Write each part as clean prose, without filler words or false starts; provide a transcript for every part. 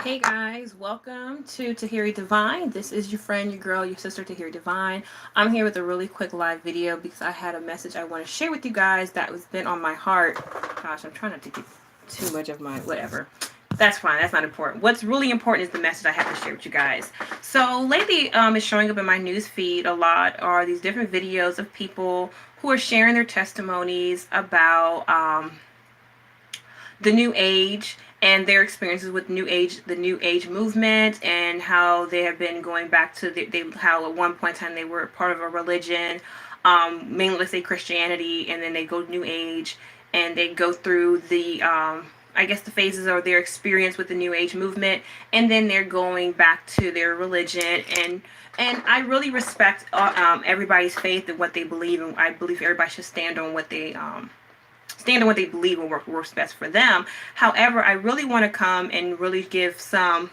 Hey guys, welcome to Tahiri Divine. This is your friend, your girl, your sister Tahiri Divine. I'm here with a really quick live video because I had a message I want to share with you guys that was been on my heart. Gosh, I'm trying not to get too much of my whatever. That's fine. That's not important. What's really important is the message I have to share with you guys. So lately, it's showing up in my news feed a lot are these different videos of people who are sharing their testimonies about the new age and their experiences with the new age movement, and how they have been going back to how at one point in time they were part of a religion, mainly let's say Christianity, and then they go new age and they go through the I guess the phases of their experience with the new age movement, and then they're going back to their religion. And I really respect everybody's faith and what they believe, and I believe everybody should stand on what they believe and works best for them. However, I really want to come and really give some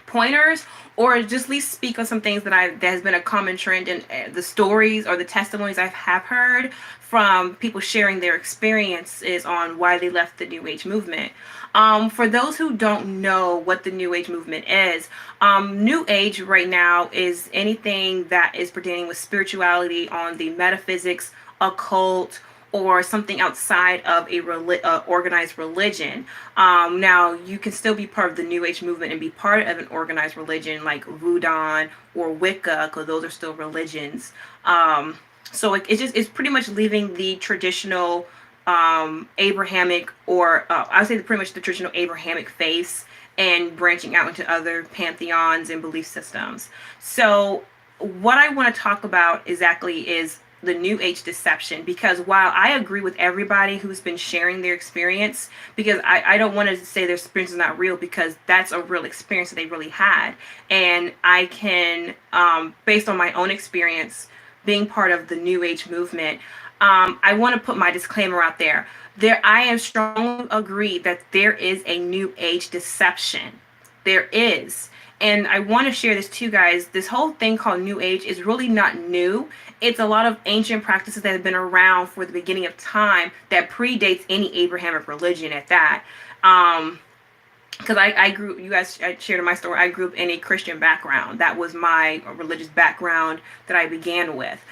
pointers, or just at least speak on some things that has been a common trend in the stories or the testimonies I have heard from people sharing their experiences on why they left the New Age movement. For those who don't know what the New Age movement is, New Age right now is anything that is pertaining with spirituality, on the metaphysics, occult, or something outside of a organized religion. Now, you can still be part of the New Age movement and be part of an organized religion like Voodoo or Wicca, because those are still religions. So it's pretty much leaving the traditional Abrahamic, or I would say pretty much the traditional Abrahamic faiths, and branching out into other pantheons and belief systems. So what I want to talk about exactly is the New Age deception, because while I agree with everybody who's been sharing their experience, because I don't want to say their experience is not real, because that's a real experience that they really had. And I can, based on my own experience being part of the New Age movement, I want to put my disclaimer out there. I am strongly agree that there is a New Age deception. There is. And I want to share this to you guys. This whole thing called New Age is really not new. It's a lot of ancient practices that have been around for the beginning of time that predates any Abrahamic religion at that. Because I shared in my story, I grew up in a Christian background. That was my religious background that I began with.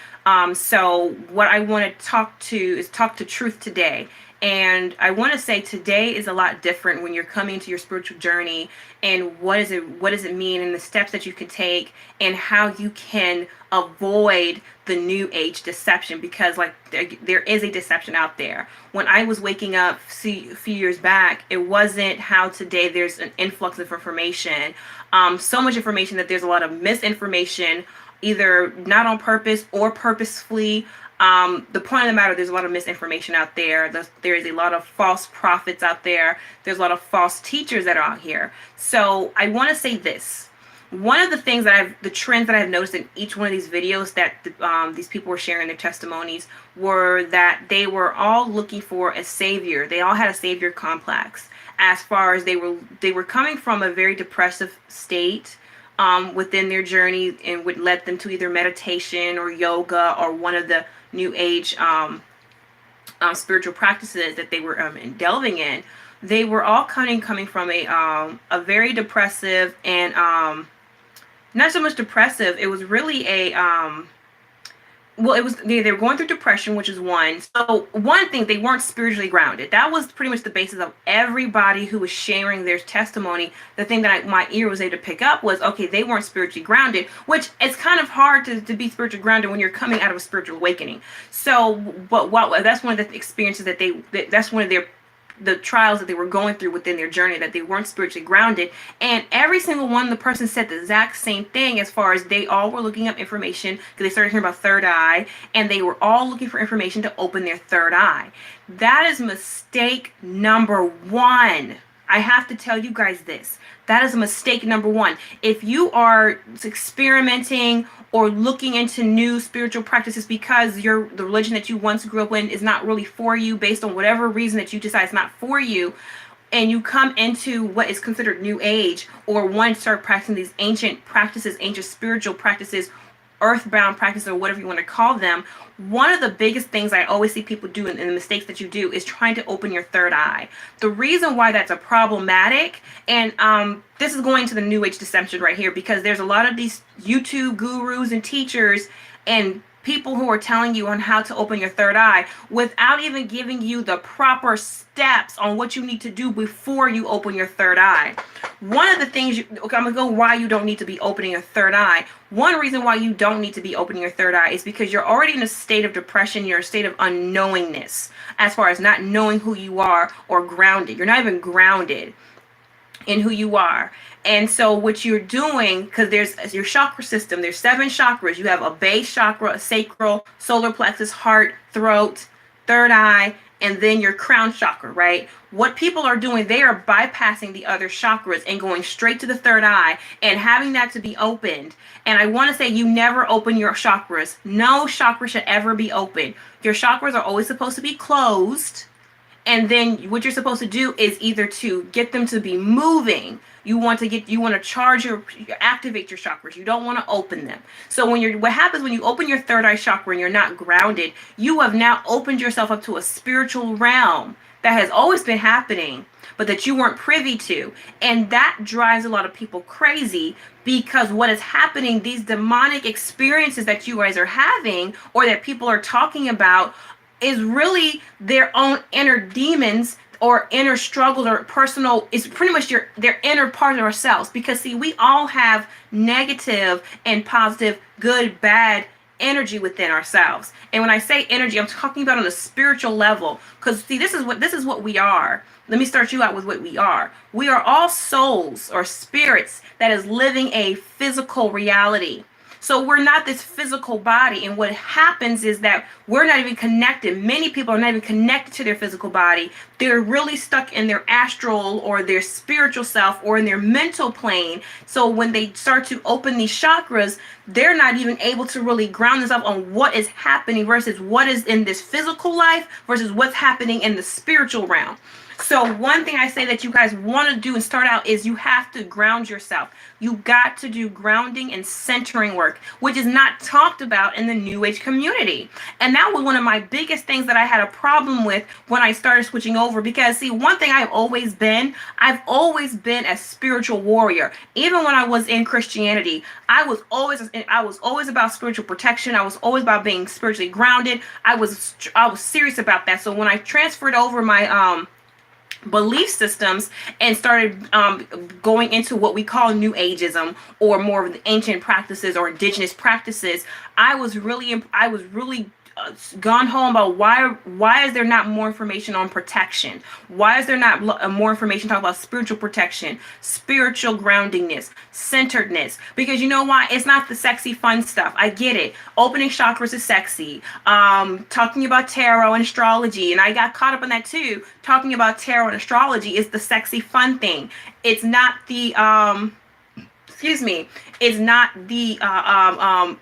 So what I want to talk to truth today. And I want to say today is a lot different when you're coming to your spiritual journey, and what does it mean, and the steps that you can take, and how you can avoid the New Age deception, because like there is a deception out there. When I was waking up a few years back, it wasn't how today there's an influx of information, so much information that there's a lot of misinformation, either not on purpose or purposefully. The point of the matter, there's a lot of misinformation out there. There is a lot of false prophets out there. There's a lot of false teachers that are out here. So I want to say this. One of the things the trends that I've noticed in each one of these videos that these people were sharing their testimonies, were that they were all looking for a savior. They all had a savior complex, as far as they were coming from a very depressive state within their journey, and would lead them to either meditation or yoga or one of the New Age spiritual practices that they were delving in. They were all coming from a very depressive, and not so much depressive. It was really they were going through depression, which is one. So one thing, they weren't spiritually grounded. That was pretty much the basis of everybody who was sharing their testimony. The thing that my ear was able to pick up was, okay, they weren't spiritually grounded, which it's kind of hard to be spiritually grounded when you're coming out of a spiritual awakening. So, but that's one of the experiences that's one of the trials that they were going through within their journey, that they weren't spiritually grounded. And every single one of the person said the exact same thing, as far as they all were looking up information, because they started hearing about third eye, and they were all looking for information to open their third eye. That is mistake number one. I have to tell you guys this. That is a mistake number one. If you are experimenting or looking into new spiritual practices because the religion that you once grew up in is not really for you, based on whatever reason that you decide it's not for you, and you come into what is considered New Age, or start practicing these ancient practices, ancient spiritual practices, earthbound practices, or whatever you want to call them, one of the biggest things I always see people do, and the mistakes that you do, is trying to open your third eye. The reason why that's a problematic, and this is going to the New Age deception right here, because there's a lot of these YouTube gurus and teachers and people who are telling you on how to open your third eye without even giving you the proper steps on what you need to do before you open your third eye. One of the things, okay, I'm gonna go why you don't need to be opening your third eye. One reason why you don't need to be opening your third eye is because you're already in a state of depression. You're in a state of unknowingness, as far as not knowing who you are or grounded. You're not even grounded in who you are. And so what you're doing, because there's your chakra system, there's 7 chakras. You have a base chakra, a sacral, solar plexus, heart, throat, third eye, and then your crown chakra, right? What people are doing, they are bypassing the other chakras and going straight to the third eye and having that to be opened. And I want to say, you never open your chakras. No chakra should ever be open. Your chakras are always supposed to be closed. And then what you're supposed to do is either to get them to be moving. You want to charge activate your chakras. You don't want to open them. So what happens when you open your third eye chakra and you're not grounded, you have now opened yourself up to a spiritual realm that has always been happening, but that you weren't privy to. And that drives a lot of people crazy, because what is happening, these demonic experiences that you guys are having, or that people are talking about, is really their own inner demons or inner struggles, or personal, is pretty much their inner part of ourselves. Because see, we all have negative and positive, good, bad energy within ourselves. And when I say energy, I'm talking about on a spiritual level. Because see, this is what we are. Let me start you out with what we are. We are all souls or spirits that is living a physical reality. So we're not this physical body. And what happens is that we're not even connected. Many people are not even connected to their physical body. They're really stuck in their astral or their spiritual self or in their mental plane. So when they start to open these chakras, they're not even able to really ground themselves on what is happening versus what is in this physical life versus what's happening in the spiritual realm. So one thing I say that you guys want to do and start out is you have to ground yourself. You got to do grounding and centering work, which is not talked about in the New Age community. And that was one of my biggest things that I had a problem with when I started switching over. Because see, one thing I've always been a spiritual warrior. Even when I was in Christianity, I was always about spiritual protection. I was always about being spiritually grounded. I was serious about that. So when I transferred over my belief systems and started going into what we call New Ageism, or more of the ancient practices or indigenous practices, I was really gone home about why is there not more information on protection? Why is there not more information talking about spiritual protection, spiritual groundingness, centeredness? Because you know why? It's not the sexy fun stuff. I get it. Opening chakras is sexy. Talking about tarot and astrology, and I got caught up in that too. Talking about tarot and astrology is the sexy fun thing. It's not the it's not the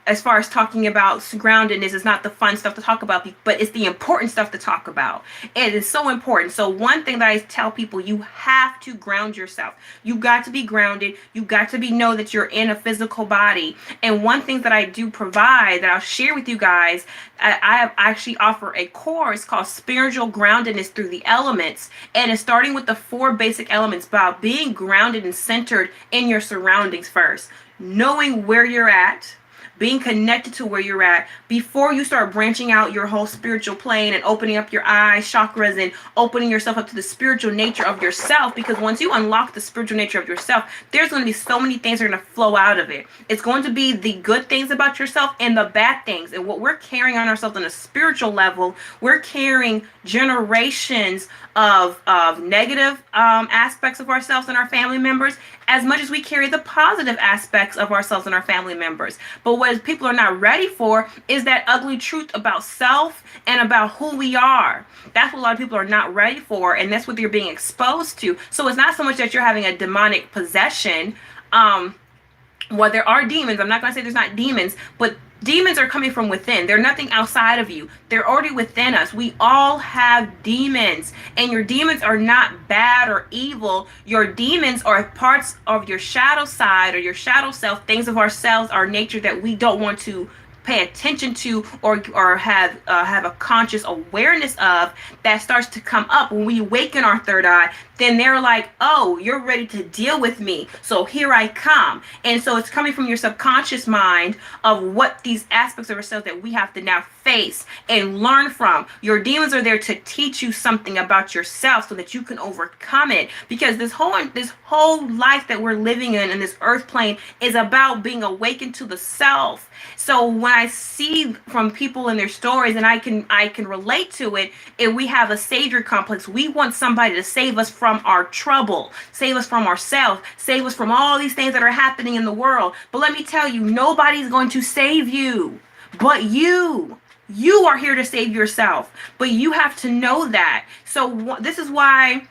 as far as talking about groundedness, it's not the fun stuff to talk about, but it's the important stuff to talk about. It is so important. So one thing that I tell people, you have to ground yourself. You got to be grounded. You got to know that you're in a physical body. And one thing that I do provide that I'll share with you guys, I actually offer a course called Spiritual Groundedness Through the Elements. And it's starting with the 4 basic elements about being grounded and centered in your surroundings first. Knowing where you're at, being connected to where you're at before you start branching out your whole spiritual plane and opening up your eyes, chakras, and opening yourself up to the spiritual nature of yourself. Because once you unlock the spiritual nature of yourself, there's going to be so many things that are going to flow out of it. It's going to be the good things about yourself and the bad things. And what we're carrying on ourselves on a spiritual level, we're carrying generations of negative aspects of ourselves and our family members, as much as we carry the positive aspects of ourselves and our family members. But what people are not ready for is that ugly truth about self and about who we are. That's what a lot of people are not ready for, and that's what they're being exposed to. So it's not so much that you're having a demonic possession. Well, there are demons. I'm not going to say there's not demons, but Demons are coming from within. They're nothing outside of you. They're already within us. We all have demons, and your demons are not bad or evil. Your demons are parts of your shadow side or your shadow self, things of ourselves, our nature that we don't want to pay attention to or have a conscious awareness of, that starts to come up when we awaken our third eye. Then they're like, oh, you're ready to deal with me, so here I come. And so it's coming from your subconscious mind of what these aspects of ourselves that we have to now face and learn from. Your demons are there to teach you something about yourself so that you can overcome it, because this whole life that we're living in this earth plane is about being awakened to the self. So when I see from people in their stories, and I can relate to it, if we have a savior complex, we want somebody to save us from our trouble, save us from ourselves, save us from all these things that are happening in the world. But let me tell you, nobody's going to save you but you. You are here to save yourself, but you have to know that. So this is why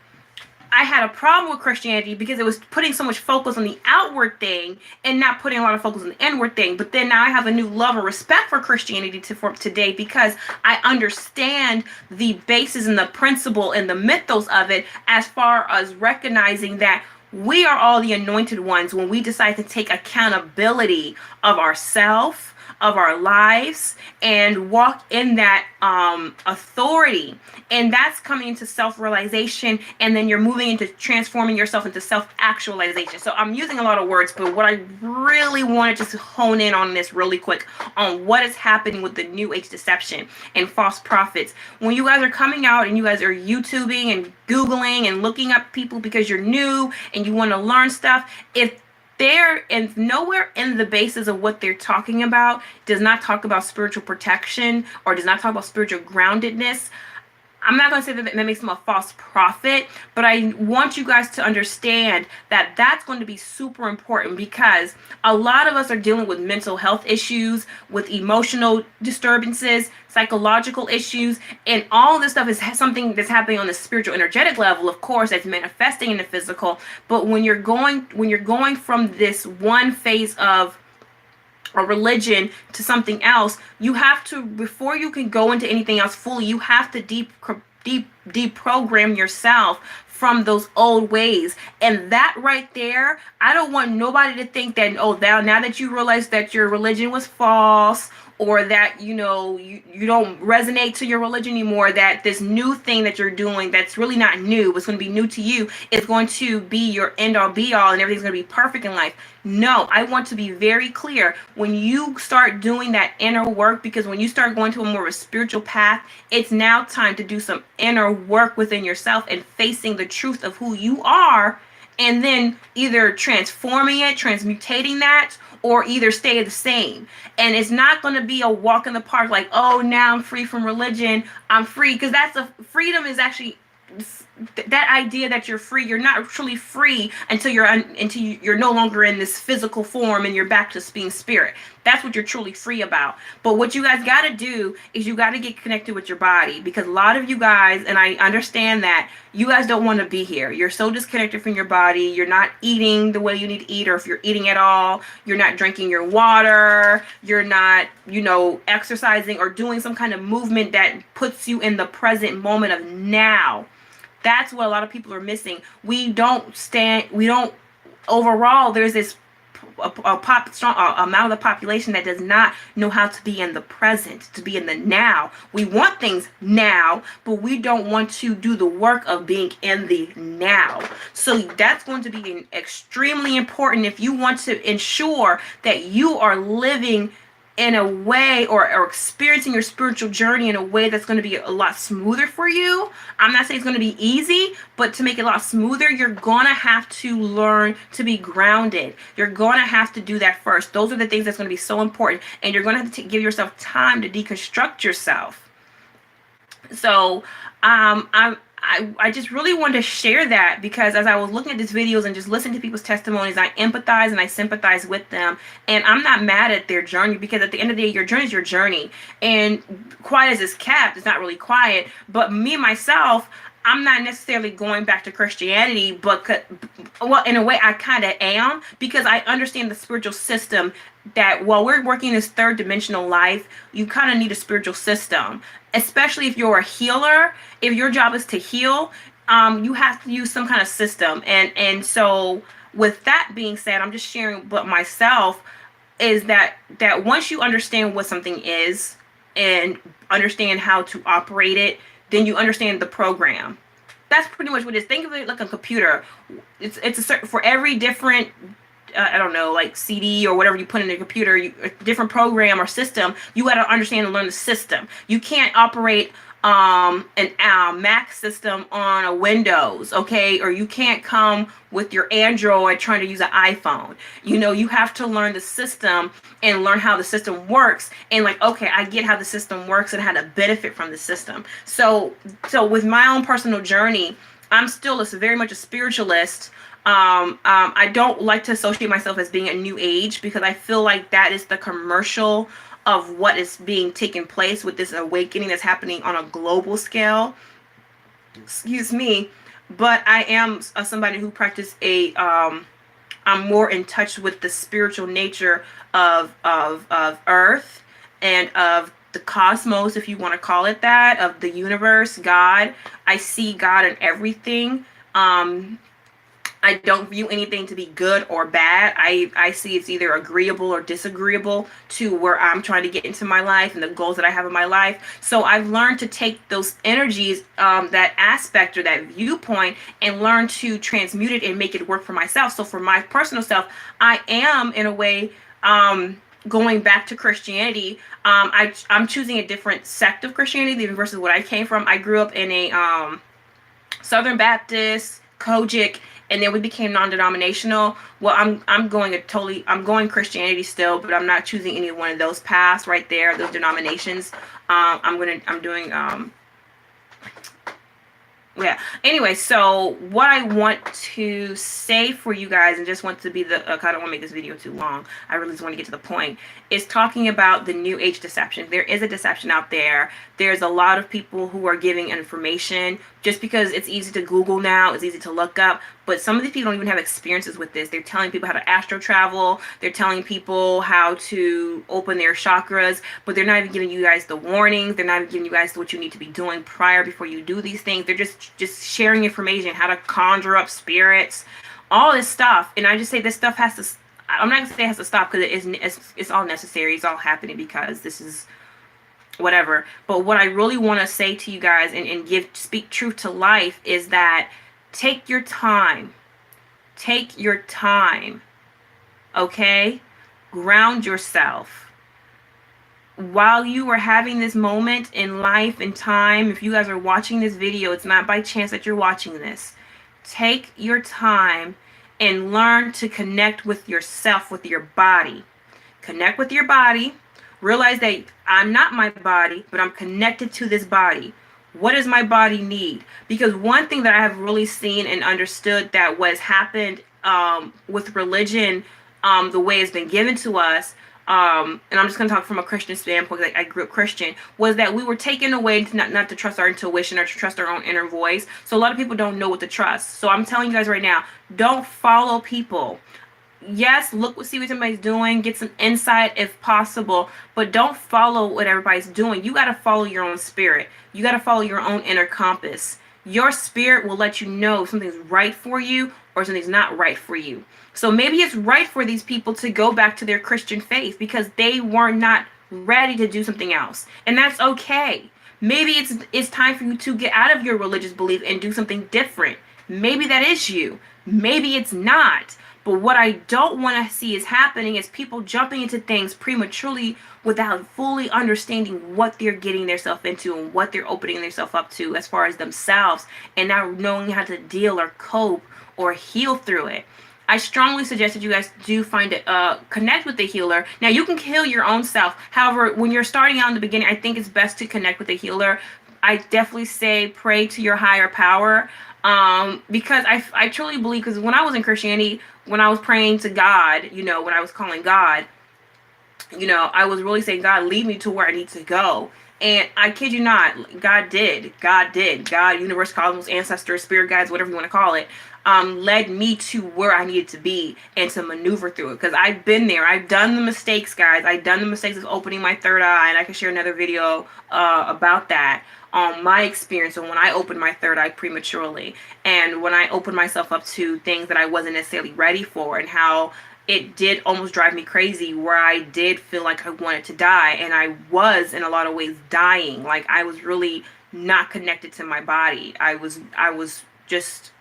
I had a problem with Christianity, because it was putting so much focus on the outward thing and not putting a lot of focus on the inward thing. But then now I have a new love or respect for Christianity for today, because I understand the basis and the principle and the mythos of it, as far as recognizing that we are all the anointed ones when we decide to take accountability of ourselves, of our lives, and walk in that authority. And that's coming into self-realization, and then you're moving into transforming yourself into self-actualization. So I'm using a lot of words, but what I really want to just hone in on this really quick, on what is happening with the new age deception and false prophets. When you guys are coming out and you guys are YouTubing and Googling and looking up people because you're new and you want to learn stuff, if they're and nowhere in the basis of what they're talking about does not talk about spiritual protection or does not talk about spiritual groundedness, I'm not going to say that makes them a false prophet, but I want you guys to understand that that's going to be super important, because a lot of us are dealing with mental health issues, with emotional disturbances, psychological issues, and all this stuff is something that's happening on the spiritual energetic level, of course, that's manifesting in the physical. But when you're going from this one phase of a religion to something else, you have to, before you can go into anything else fully, you have to deprogram yourself from those old ways. And that right there, I don't want nobody to think that, oh, now that you realize that your religion was false, or that you don't resonate to your religion anymore, that this new thing that you're doing that's really not new, but it's going to be new to you, is going to be your end all be all and everything's going to be perfect in life. No, I want to be very clear. When you start doing that inner work, because when you start going to a more of a spiritual path, it's now time to do some inner work within yourself and facing the truth of who you are, and then either transforming it, transmutating that, or either stay the same. And it's not going to be a walk in the park like, oh, now I'm free from religion, I'm free. Because freedom is actually that idea that you're free. You're not truly free until you're no longer in this physical form and you're back to being spirit. That's what you're truly free about. But what you guys got to do is you got to get connected with your body, because a lot of you guys, and I understand that, you guys don't want to be here. You're so disconnected from your body. You're not eating the way you need to eat, or if you're eating at all, you're not drinking your water. You're not, exercising or doing some kind of movement that puts you in the present moment of now. That's what a lot of people are missing. Overall, there's this amount of the population that does not know how to be in the present, to be in the now. We want things now, but we don't want to do the work of being in the now. So that's going to be extremely important if you want to ensure that you are living in a way, or experiencing your spiritual journey in a way that's going to be a lot smoother for you. I'm not saying it's going to be easy, but to make it a lot smoother, you're going to have to learn to be grounded. You're going to have to do that first. Those are the things that's going to be so important. And you're going to have to give yourself time to deconstruct yourself. So I just really wanted to share that, because as I was looking at these videos and just listening to people's testimonies, I empathize and I sympathize with them. And I'm not mad at their journey, because at the end of the day, your journey is your journey. And quiet as it's kept, it's not really quiet. But me, myself, I'm not necessarily going back to Christianity, but well, in a way, I kind of am, because I understand the spiritual system that while we're working this third dimensional life, you kind of need a spiritual system, especially if you're a healer. If your job is to heal, you have to use some kind of system. And so with that being said, I'm just sharing but myself is that once you understand what something is and understand how to operate it, then you understand the program. That's pretty much what it is. Think of it like a computer. It's a certain, for every different I don't know, like CD or whatever you put in the computer, a different program or system, you got to understand and learn the system. You can't operate an Mac system on a Windows, okay? Or you can't come with your Android trying to use an iPhone. You know, you have to learn the system and learn how the system works. And like, okay, I get how the system works and how to benefit from the system. So with my own personal journey, I'm still very much a spiritualist. I don't like to associate myself as being a new age, because I feel like that is the commercial of what is being taken place with this awakening that's happening on a global scale. Excuse me. But I am somebody who practices I'm more in touch with the spiritual nature of Earth and of the cosmos, if you want to call it that, of the universe, God. I see God in everything. I don't view anything to be good or bad. I see it's either agreeable or disagreeable to where I'm trying to get into my life and the goals that I have in my life. So I've learned to take those energies, that aspect or that viewpoint, and learn to transmute it and make it work for myself. So for my personal self, I am in a way going back to Christianity. I'm choosing a different sect of Christianity versus what I came from. I grew up in a Southern Baptist, Kojic, and then we became non-denominational. Well, I'm going Christianity still, but I'm not choosing any one of those paths right there, those denominations. I'm doing yeah. Anyway, so what I want to say for you guys, and just want to be I don't want to make this video too long, I really just want to get to the point, is talking about the new age deception. There is a deception out there. There's a lot of people who are giving information just because it's easy to Google now, it's easy to look up, but some of these people don't even have experiences with this. They're telling people how to astro travel, they're telling people how to open their chakras, but they're not even giving you guys the warnings, they're not even giving you guys what you need to be doing before you do these things. They're just sharing information, how to conjure up spirits, all this stuff. And I just say this stuff has to, I'm not going to say it has to stop, because it's all necessary, it's all happening because this is whatever. But what I really want to say to you guys and speak truth to life is that take your time. Take your time. Okay? Ground yourself. While you are having this moment in life and time, if you guys are watching this video, it's not by chance that you're watching this. Take your time and learn to connect with yourself, with your body. Connect with your body. Realize that I'm not my body, but I'm connected to this body. What does my body need? Because one thing that I have really seen and understood that what's happened with religion, the way it's been given to us, and I'm just going to talk from a Christian standpoint, like I grew up Christian, was that we were taken away to not to trust our intuition or to trust our own inner voice. So a lot of people don't know what to trust. So I'm telling you guys right now, don't follow people. Yes, see what somebody's doing, get some insight if possible, but don't follow what everybody's doing. You got to follow your own spirit. You got to follow your own inner compass. Your spirit will let you know if something's right for you or something's not right for you. So maybe it's right for these people to go back to their Christian faith because they were not ready to do something else. And that's okay. Maybe it's time for you to get out of your religious belief and do something different. Maybe that is you. Maybe it's not. But what I don't want to see is happening is people jumping into things prematurely without fully understanding what they're getting themselves into and what they're opening themselves up to as far as themselves, and not knowing how to deal or cope or heal through it. I strongly suggest that you guys do find it, connect with the healer. Now, you can heal your own self. However, when you're starting out in the beginning, I think it's best to connect with the healer. I definitely say pray to your higher power. Because I truly believe, because when I was in Christianity, when I was praying to God, when I was calling God, I was really saying, God, lead me to where I need to go. And I kid you not, God, universe, cosmos, ancestors, spirit guides, whatever you want to call it, led me to where I needed to be and to maneuver through it. Because I've been there. I've done the mistakes, guys. I've done the mistakes of opening my third eye, and I can share another video about that. My experience and when I opened my third eye prematurely, and when I opened myself up to things that I wasn't necessarily ready for, and how it did almost drive me crazy, where I did feel like I wanted to die, and I was in a lot of ways dying. Like, I was really not connected to my body. I was just,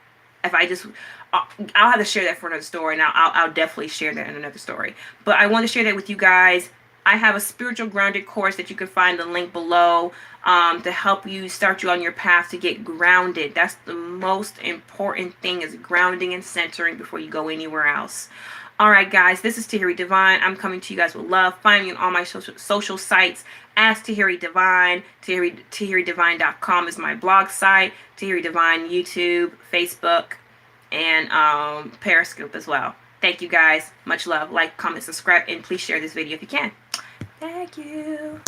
if I just, I'll have to share that for another story, and I'll definitely share that in another story. But I want to share that with you guys. I have a spiritual grounded course that you can find the link below, to help you start you on your path to get grounded. That's the most important thing, is grounding and centering before you go anywhere else. All right, guys, this is Tahiri Divine. I'm coming to you guys with love. Find me on all my social sites as Tahiri Divine. TahiriDivine.com is my blog site. Tahiri Divine, YouTube, Facebook, and Periscope as well. Thank you, guys. Much love. Like, comment, subscribe, and please share this video if you can. Thank you.